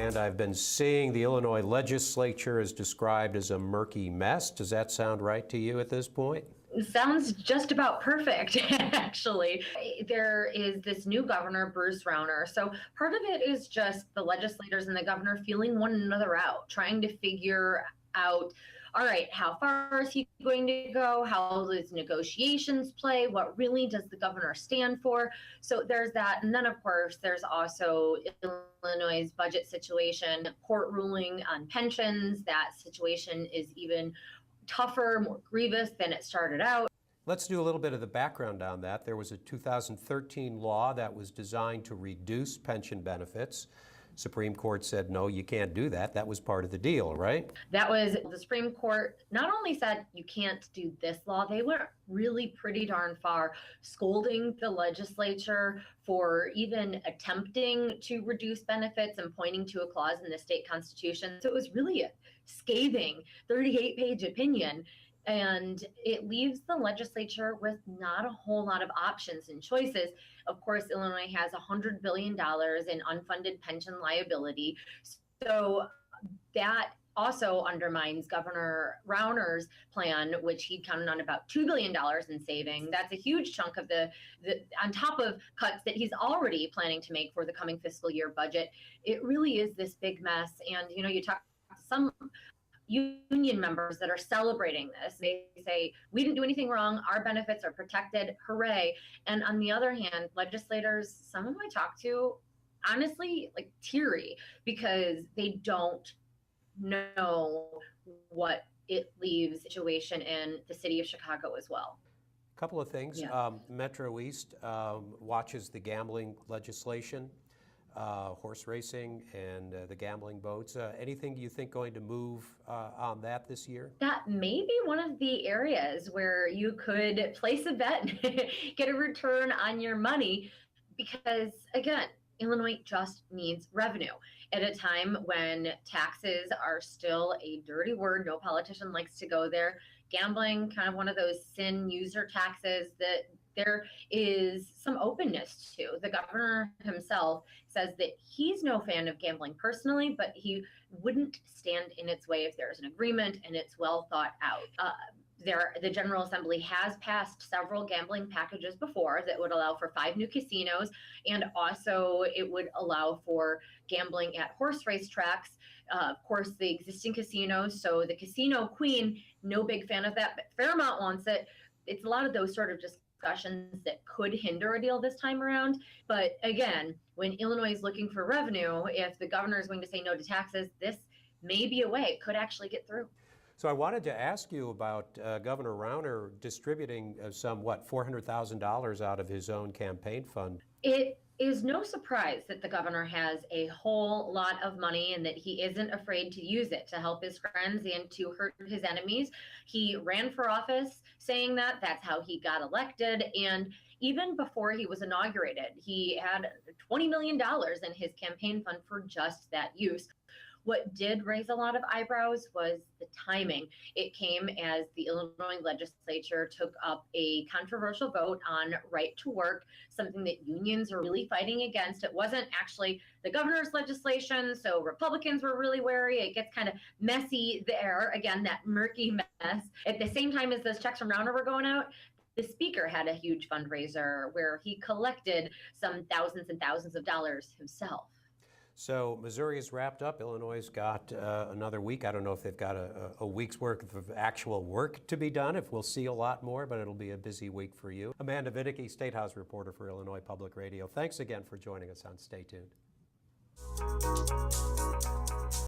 And I've been seeing the Illinois legislature is described as a murky mess. Does that sound right to you at this point? Sounds just about perfect, actually. There is this new governor, Bruce Rauner. So part of it is just the legislators and the governor feeling one another out, trying to figure out, all right, how far is he going to go? How does negotiations play? What really does the governor stand for? So there's that. And then, of course, there's also Illinois' budget situation, court ruling on pensions. That situation is even tougher, more grievous than it started out. Let's do a little bit of the background on that. There was a 2013 law that was designed to reduce pension benefits. Supreme Court said, no, you can't do that. That was part of the deal, right? That was, the Supreme Court not only said you can't do this law, they went really pretty darn far, scolding the legislature for even attempting to reduce benefits and pointing to a clause in the state constitution. So it was really a scathing 38-page opinion. And it leaves the legislature with not a whole lot of options and choices. Of course, Illinois has $100 billion in unfunded pension liability. So that also undermines Governor Rauner's plan, which he counted on about $2 billion in saving. That's a huge chunk of the on top of cuts that he's already planning to make for the coming fiscal year budget. It really is this big mess. And, you talk to some union members that are celebrating this. They say, we didn't do anything wrong. Our benefits are protected. Hooray. And on the other hand, legislators, some of them I talk to, honestly, like teary because they don't know what it leaves situation in the city of Chicago as well. A couple of things. Yeah. Metro East watches the gambling legislation. Horse racing and the gambling boats. Anything you think going to move on that this year? That may be one of the areas where you could place a bet, get a return on your money, because again, Illinois just needs revenue at a time when taxes are still a dirty word. No politician likes to go there. Gambling, kind of one of those sin user taxes that there is some openness to. The governor himself says that he's no fan of gambling personally, but he wouldn't stand in its way if there's an agreement and it's well thought out. The General Assembly has passed several gambling packages before that would allow for 5 new casinos, and also it would allow for gambling at horse race tracks. Of course, the existing casinos, so the Casino Queen, no big fan of that, but Fairmount wants it. It's a lot of those sort of discussions that could hinder a deal this time around. But again, when Illinois is looking for revenue, if the governor is going to say no to taxes, this may be a way it could actually get through. So I wanted to ask you about Governor Rauner distributing $400,000 out of his own campaign fund. It is no surprise that the governor has a whole lot of money and that he isn't afraid to use it to help his friends and to hurt his enemies. He ran for office saying that. That's how he got elected. And even before he was inaugurated, he had $20 million in his campaign fund for just that use. What did raise a lot of eyebrows was the timing. It came as the Illinois legislature took up a controversial vote on right to work, something that unions are really fighting against. It wasn't actually the governor's legislation, so Republicans were really wary. It gets kind of messy there. Again, that murky mess. At the same time as those checks from Rauner were going out, the speaker had a huge fundraiser where he collected some thousands and thousands of dollars himself. So Missouri is wrapped up. Illinois got another week. I don't know if they've got a week's worth of actual work to be done, if we'll see a lot more, but it'll be a busy week for you. Amanda Vinicky, State House reporter for Illinois Public Radio. Thanks again for joining us on Stay Tuned.